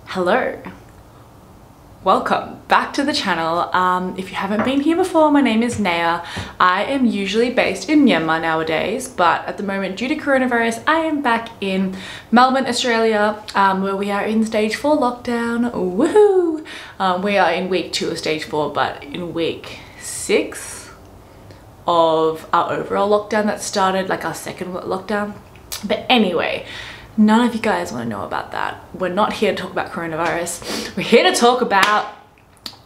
Hello, welcome back to the channel. If you haven't been here before, my name is Naya. I am usually based in Myanmar nowadays, but at the moment due to coronavirus I am back in Melbourne, Australia, where we are in stage 4 lockdown. Woohoo! We are in week 2 of stage 4, but in week 6 of our overall lockdown that started, like our second lockdown. But anyway, none of you guys want to know about that. We're not here to talk about coronavirus. We're here to talk about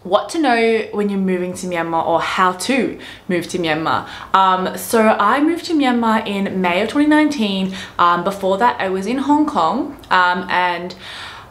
what to know when you're moving to Myanmar, or how to move to Myanmar. So I moved to Myanmar in May of 2019. Before that I was in Hong Kong, and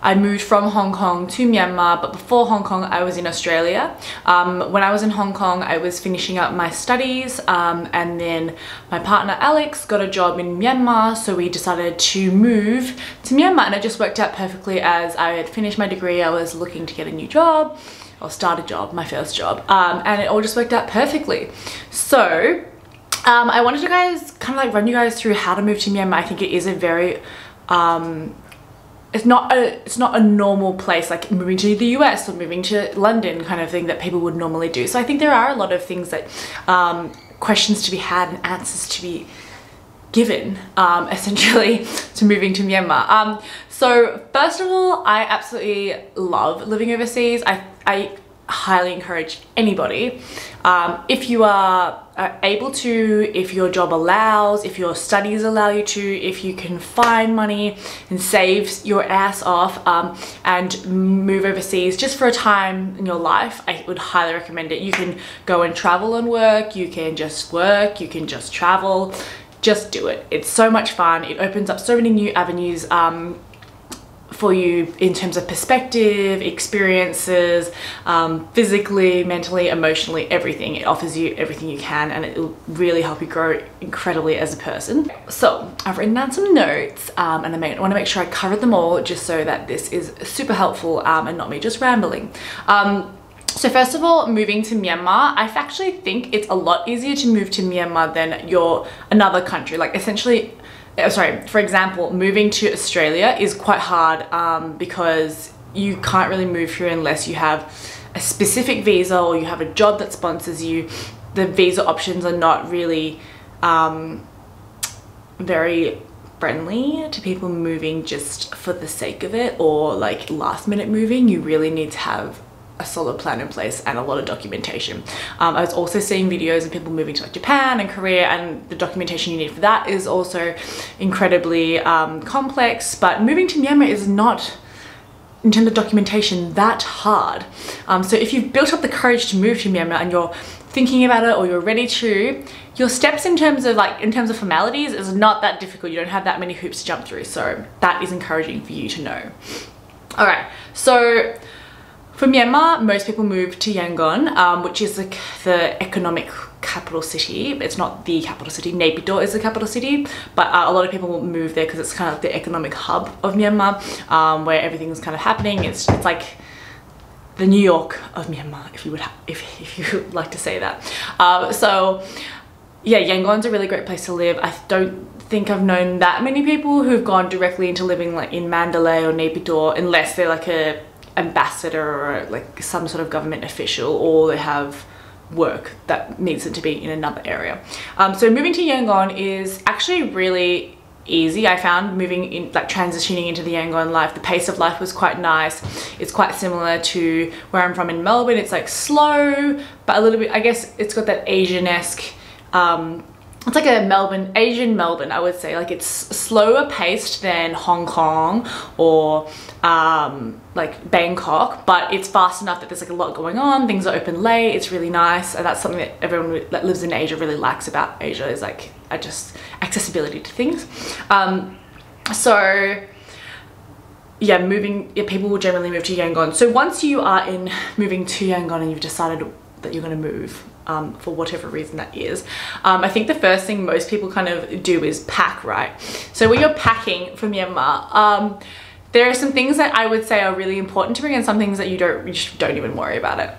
I moved from Hong Kong to Myanmar, but before Hong Kong I was in Australia. When I was in Hong Kong I was finishing up my studies, and then my partner Alex got a job in Myanmar, so we decided to move to Myanmar, and it just worked out perfectly. As I had finished my degree, I was looking to get a new job, or start a job, my first job, and it all just worked out perfectly. So I wanted to run you guys through how to move to Myanmar. I think it is a very it's not a normal place, like moving to the US or moving to London kind of thing that people would normally do. So I think there are a lot of things that questions to be had and answers to be given, essentially, to moving to Myanmar. So first of all, I absolutely love living overseas. I highly encourage anybody, if you are able to, if your job allows, if your studies allow you to, if you can find money and save your ass off, and move overseas just for a time in your life, I would highly recommend it. You can go and travel and work, you can just work, you can just travel. Just do it. It's so much fun. It opens up so many new avenues for you in terms of perspective, experiences, physically, mentally, emotionally, everything. It offers you everything you can, and it will really help you grow incredibly as a person. So I've written down some notes, and I want to make sure I covered them all, just so that this is super helpful and not me just rambling. So first of all, moving to Myanmar, I actually think it's a lot easier to move to Myanmar than another country. Like essentially, for example, moving to Australia is quite hard because you can't really move here unless you have a specific visa or you have a job that sponsors you. The visa options are not really very friendly to people moving just for the sake of it, or like last minute moving. You really need to have a solid plan in place and a lot of documentation. I was also seeing videos of people moving to like Japan and Korea, and the documentation you need for that is also incredibly complex. But moving to Myanmar is not, in terms of documentation, that hard. So if you've built up the courage to move to Myanmar and you're thinking about it, or you're ready to, your steps in terms of formalities is not that difficult. You don't have that many hoops to jump through, so that is encouraging for you to know. All right, so for Myanmar, most people move to Yangon, which is like the economic capital city. It's not the capital city. Naypyidaw is the capital city, but a lot of people will move there because it's kind of the economic hub of Myanmar, where everything's kind of happening. It's like the New York of Myanmar, if you would like to say that. So yeah, Yangon's a really great place to live. I don't think I've known that many people who've gone directly into living like in Mandalay or Naypyidaw, unless they're like a ambassador or like some sort of government official, or they have work that needs them to be in another area. So moving to Yangon is actually really easy. I found moving in, like transitioning into the Yangon life, the pace of life was quite nice. It's quite similar to where I'm from in Melbourne. It's like slow, but a little bit, I guess it's got that Asian-esque, it's like a Asian Melbourne, I would say. Like it's slower paced than Hong Kong or like Bangkok, but it's fast enough that there's like a lot going on. Things are open late. It's really nice, and that's something that everyone that lives in Asia really likes about Asia, is like just accessibility to things. So yeah, people will generally move to Yangon. So once you are moving to Yangon and you've decided that you're going to move, for whatever reason that is, I think the first thing most people kind of do is pack, right? So when you're packing for Myanmar, there are some things that I would say are really important to bring, and some things that you just don't even worry about it.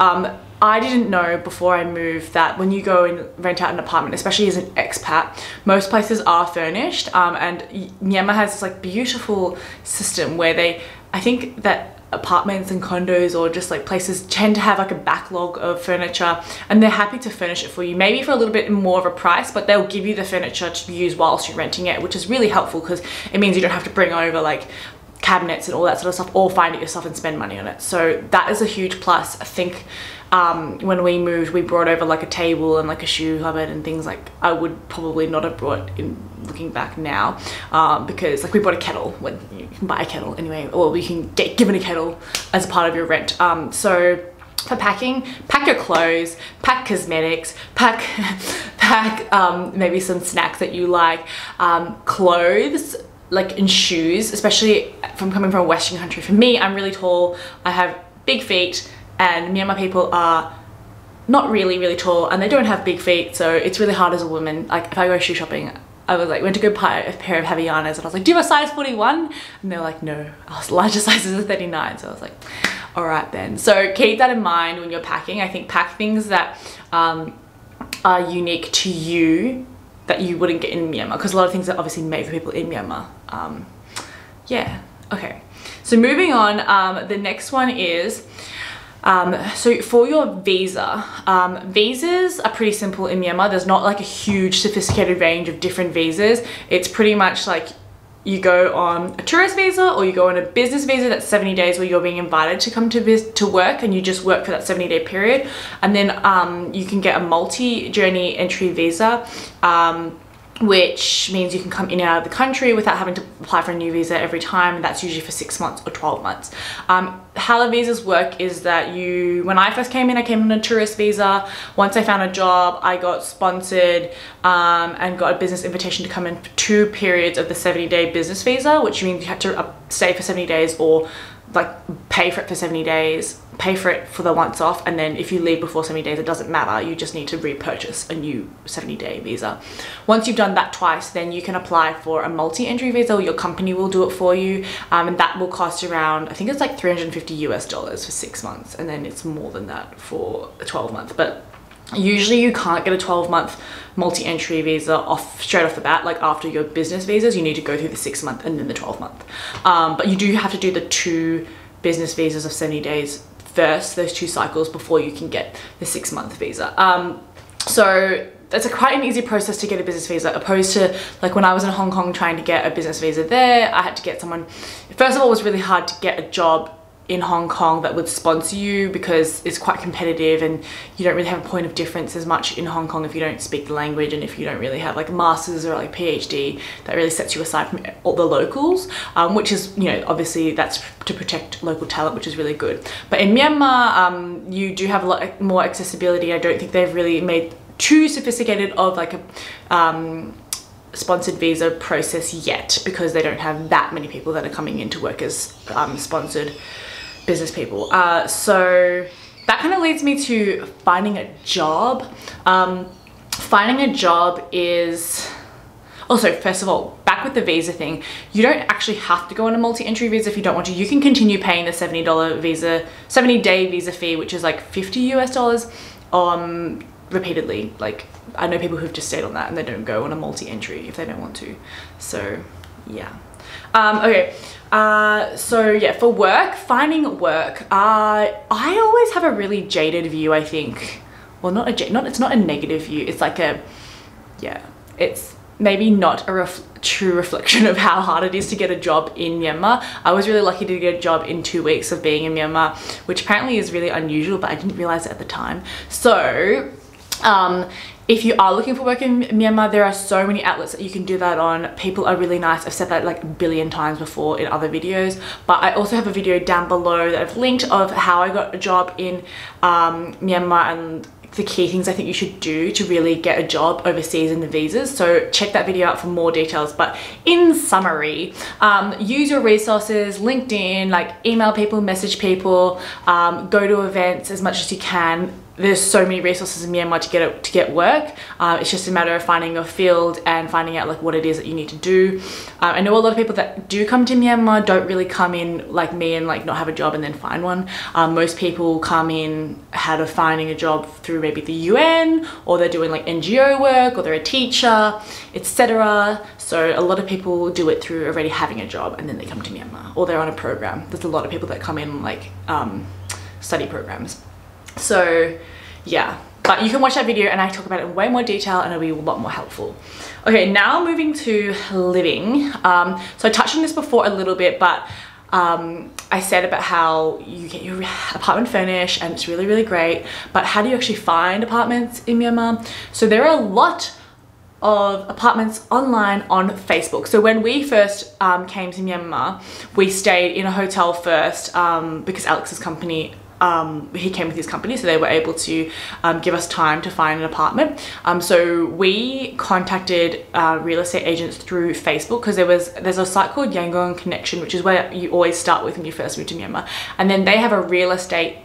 I didn't know before I moved that when you go and rent out an apartment, especially as an expat, most places are furnished, and Myanmar has this like beautiful system where I think that apartments and condos or just like places tend to have like a backlog of furniture, and they're happy to furnish it for you, maybe for a little bit more of a price, but they'll give you the furniture to use whilst you're renting it, which is really helpful because it means you don't have to bring over like cabinets and all that sort of stuff or find it yourself and spend money on it. So that is a huge plus. I think when we moved, we brought over like a table and like a shoe cupboard and things like I would probably not have brought in looking back now, because like we bought a kettle, when you can buy a kettle anyway, or you can get given a kettle as part of your rent. So for packing, pack your clothes, pack cosmetics, pack maybe some snacks that you like, clothes, like in shoes, especially from coming from a Western country. For me, I'm really tall, I have big feet, and Myanmar people are not really tall and they don't have big feet, so it's really hard as a woman. Like if I go shoe shopping, I was like, went to go buy a pair of Havaianas and I was like, do you have a size 41? And they're like, no, our largest size is a 39. So I was like, all right then. So keep that in mind when you're packing. I think pack things that are unique to you that you wouldn't get in Myanmar, because a lot of things are obviously made for people in Myanmar. Yeah, okay. So moving on, the next one is, so for your visa, visas are pretty simple in Myanmar. There's not like a huge sophisticated range of different visas. It's pretty much like you go on a tourist visa or you go on a business visa. That's 70 days where you're being invited to come to work, and you just work for that 70-day period. And then you can get a multi-journey entry visa, which means you can come in and out of the country without having to apply for a new visa every time. That's usually for 6 months or 12 months. How the visas work is that when I first came in, I came on a tourist visa. Once I found a job, I got sponsored and got a business invitation to come in for 2 periods of the 70-day business visa, which means you had to stay for 70 days or like pay for it for 70 days, pay for it for the once off, and then if you leave before 70 days, it doesn't matter, you just need to repurchase a new 70-day visa. Once you've done that twice, then you can apply for a multi-entry visa, or your company will do it for you, and that will cost around, I think it's like $350 for 6 months, and then it's more than that for a 12-month. But usually you can't get a 12-month multi-entry visa straight off the bat. Like after your business visas, you need to go through the 6-month and then the 12-month. But you do have to do the 2 business visas of 70 days first, those 2 cycles, before you can get the 6-month visa. So that's quite an easy process to get a business visa, opposed to like when I was in Hong Kong trying to get a business visa there. I had to get someone, first of all, it was really hard to get a job in Hong Kong that would sponsor you, because it's quite competitive and you don't really have a point of difference as much in Hong Kong if you don't speak the language, and if you don't really have like a master's or like PhD that really sets you aside from all the locals, which is, you know, obviously that's to protect local talent, which is really good. But in Myanmar, you do have a lot more accessibility. I don't think they've really made too sophisticated of like a sponsored visa process yet, because they don't have that many people that are coming in to work as sponsored business people. So that kind of leads me to finding a job. Finding a job is also, first of all, back with the visa thing, you don't actually have to go on a multi-entry visa if you don't want to. You can continue paying the $70-day visa fee, which is like $50 repeatedly. Like I know people who've just stayed on that and they don't go on a multi-entry if they don't want to. So yeah. Okay, so yeah, for work, finding work, I always have a really jaded view, I think. Well, it's not a negative view. It's like it's maybe not a true reflection of how hard it is to get a job in Myanmar. I was really lucky to get a job in 2 weeks of being in Myanmar, which apparently is really unusual, but I didn't realize it at the time. So, if you are looking for work in Myanmar, there are so many outlets that you can do that on. People are really nice. I've said that like a billion times before in other videos, but I also have a video down below that I've linked of how I got a job in Myanmar and the key things I think you should do to really get a job overseas in the visas. So check that video out for more details. But in summary, use your resources, LinkedIn, like email people, message people, go to events as much as you can. there's so many resources in Myanmar to get work. It's just a matter of finding your field and finding out like what it is that you need to do. I know a lot of people that do come to Myanmar don't really come in like me and like not have a job and then find one. Most people come in how to finding a job through maybe the UN, or they're doing like NGO work, or they're a teacher, etc. So a lot of people do it through already having a job and then they come to Myanmar, or they're on a program. There's a lot of people that come in like study programs. So yeah, but you can watch that video and I talk about it in way more detail and it'll be a lot more helpful. Okay, now moving to living. So I touched on this before a little bit, but I said about how you get your apartment furnished and it's really, really great, but how do you actually find apartments in Myanmar? So there are a lot of apartments online on Facebook. So when we first came to Myanmar, we stayed in a hotel first because Alex's company, he came with his company, so they were able to give us time to find an apartment. So we contacted real estate agents through Facebook, because there's a site called Yangon Connection, which is where you always start with when you first move to Myanmar, and then they have a real estate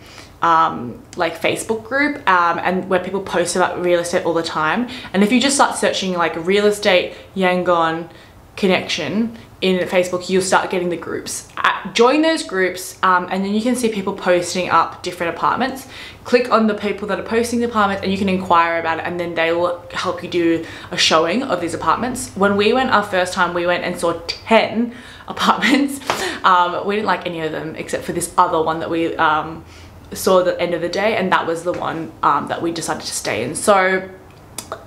like Facebook group and where people post about real estate all the time. And if you just start searching like real estate Yangon Connection in Facebook, you'll start getting the groups. Join those groups and then you can see people posting up different apartments. Click on the people that are posting the apartments and you can inquire about it, and then they will help you do a showing of these apartments. When we went our first time, we went and saw 10 apartments. We didn't like any of them except for this other one that we saw at the end of the day, and that was the one that we decided to stay in. So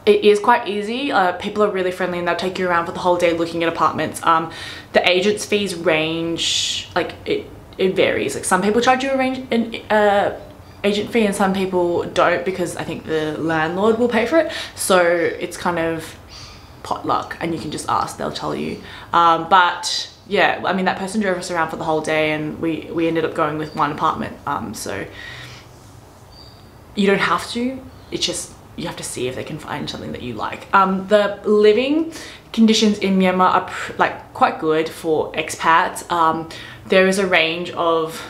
it is quite easy. People are really friendly and they'll take you around for the whole day looking at apartments. The agent's fees range, like it varies. Like some people charge you an agent fee and some people don't, because I think the landlord will pay for it. So it's kind of potluck and you can just ask, they'll tell you. But yeah, I mean, that person drove us around for the whole day and we ended up going with one apartment. So you don't have to, it's just, you have to see if they can find something that you like. The living conditions in Myanmar are like quite good for expats. There is a range of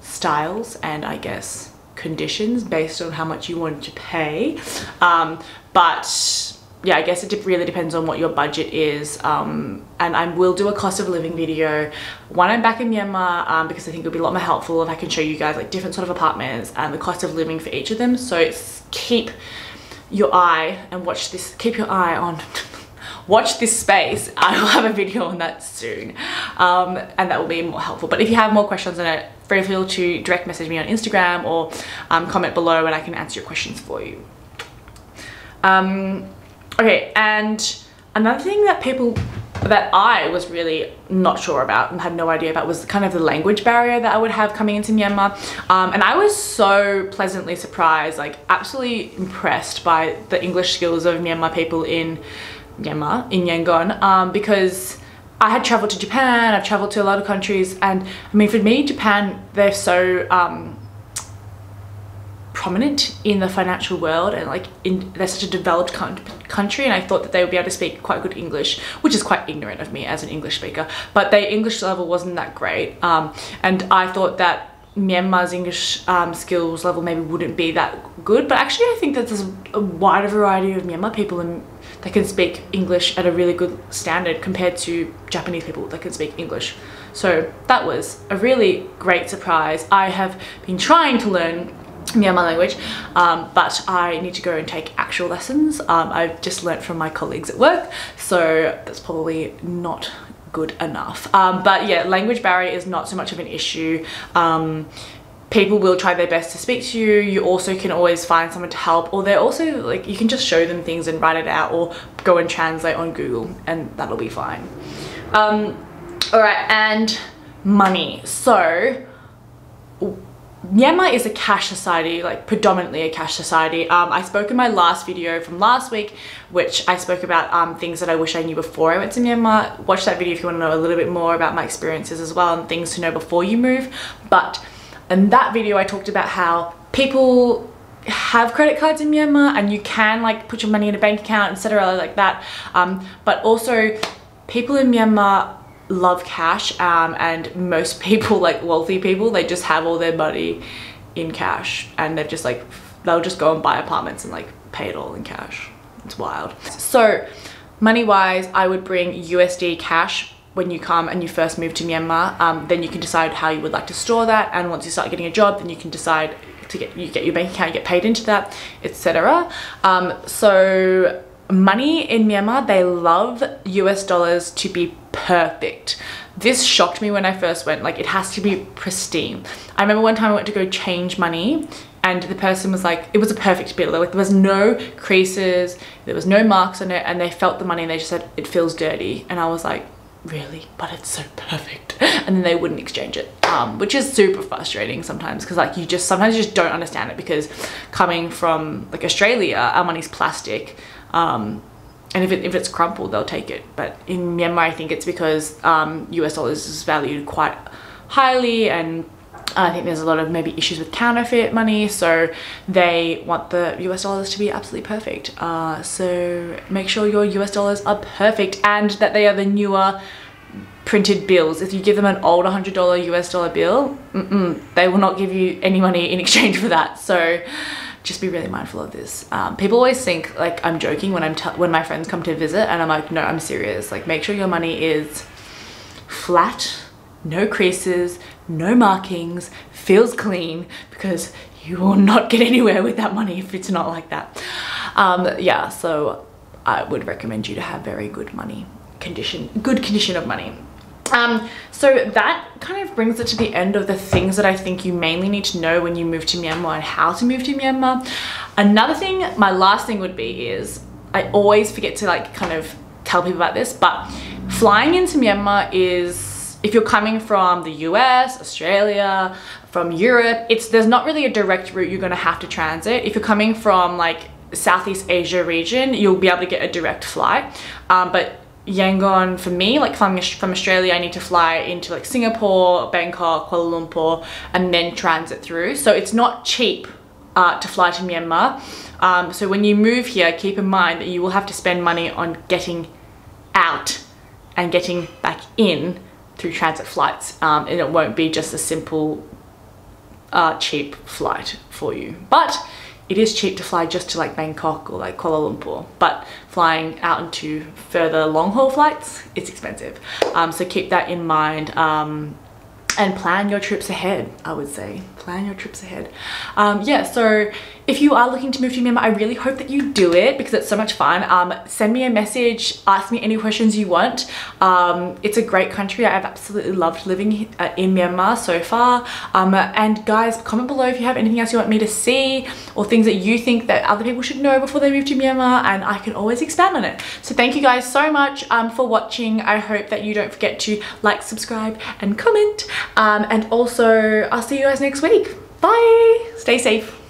styles and I guess conditions based on how much you want to pay. But yeah, I guess it really depends on what your budget is. And I will do a cost of living video when I'm back in Myanmar, because I think it'll be a lot more helpful if I can show you guys like different sort of apartments and the cost of living for each of them. So keep your eye and watch this, keep your eye on, watch this space. I will have a video on that soon. And that will be more helpful. But if you have more questions on it, feel free to direct message me on Instagram or comment below and I can answer your questions for you. Okay, and another thing that I was really not sure about and had no idea about was kind of the language barrier that I would have coming into Myanmar. And I was so pleasantly surprised, like absolutely impressed by the English skills of Myanmar people in Myanmar, in Yangon, because I had traveled to Japan, I've traveled to a lot of countries, and I mean, for me, Japan, they're so prominent in the financial world, and like they're such a developed country, and I thought that they would be able to speak quite good English, which is quite ignorant of me as an English speaker, but their English level wasn't that great, and I thought that Myanmar's English skills level maybe wouldn't be that good, but actually I think that there's a wider variety of Myanmar people that can speak English at a really good standard compared to Japanese people that can speak English. So that was a really great surprise. I have been trying to learn Myanmar language, but I need to go and take actual lessons. I've just learnt from my colleagues at work, so that's probably not good enough. But yeah, language barrier is not so much of an issue. People will try their best to speak to you. You also can always find someone to help, or they're also like, you can just show them things and write it out or go and translate on Google and that'll be fine. All right, and money. So Myanmar is a cash society, like predominantly a cash society. I spoke in my last video from last week, which I spoke about things that I wish I knew before I went to Myanmar. Watch that video if you want to know a little bit more about my experiences as well and things to know before you move. But in that video, I talked about how people have credit cards in Myanmar and you can like put your money in a bank account, etc. like that. But also people in Myanmar love cash, and most people, like wealthy people, they just have all their money in cash, and they've just like, they'll just go and buy apartments and like pay it all in cash. It's wild. So money wise, I would bring USD cash when you come and you first move to Myanmar. Then you can decide how you would like to store that, and once you start getting a job, then you can decide to get your bank account, get paid into that, etc. So money in Myanmar, they love US dollars to be perfect. This shocked me when I first went. Like, it has to be pristine. I remember one time I went to go change money, and the person was like, it was a perfect bill. Like, there was no creases, there was no marks on it, and they felt the money and they just said, it feels dirty. And I was like, really? But it's so perfect. And then they wouldn't exchange it, which is super frustrating sometimes, because like sometimes you just don't understand it, because coming from like Australia, our money's plastic, and if it's crumpled, they'll take it. But in Myanmar, I think it's because US dollars is valued quite highly, and I think there's a lot of maybe issues with counterfeit money, so they want the US dollars to be absolutely perfect. So make sure your US dollars are perfect, and that they are the newer printed bills. If you give them an old $100 US dollar bill, they will not give you any money in exchange for that. So just be really mindful of this. People always think like I'm joking when my friends come to visit, and I'm like, no, I'm serious. Like, make sure your money is flat, no creases, no markings, feels clean, because you will not get anywhere with that money if it's not like that. Yeah, so I would recommend you to have very good condition of money. So that kind of brings it to the end of the things that I think you mainly need to know when you move to Myanmar and how to move to Myanmar. Another thing, my last thing would be, is I always forget to like kind of tell people about this, but flying into Myanmar is, if you're coming from the US, Australia, from Europe, there's not really a direct route you're gonna have to transit. If you're coming from like Southeast Asia region, you'll be able to get a direct flight. But Yangon, for me, like from Australia, I need to fly into like Singapore, Bangkok, Kuala Lumpur, and then transit through. So it's not cheap to fly to Myanmar. So when you move here, keep in mind that you will have to spend money on getting out and getting back in through transit flights, and it won't be just a simple cheap flight for you. But it is cheap to fly just to like Bangkok or like Kuala Lumpur, but flying out into further long haul flights, it's expensive. So keep that in mind, and plan your trips ahead. I would say plan your trips ahead. Yeah, so if you are looking to move to Myanmar, I really hope that you do it, because it's so much fun. Send me a message, ask me any questions you want. It's a great country. I've absolutely loved living in Myanmar so far. And guys, comment below if you have anything else you want me to see, or things that you think that other people should know before they move to Myanmar, and I can always expand on it. So thank you guys so much for watching. I hope that you don't forget to like, subscribe, and comment. And also I'll see you guys next week. Bye. Stay safe.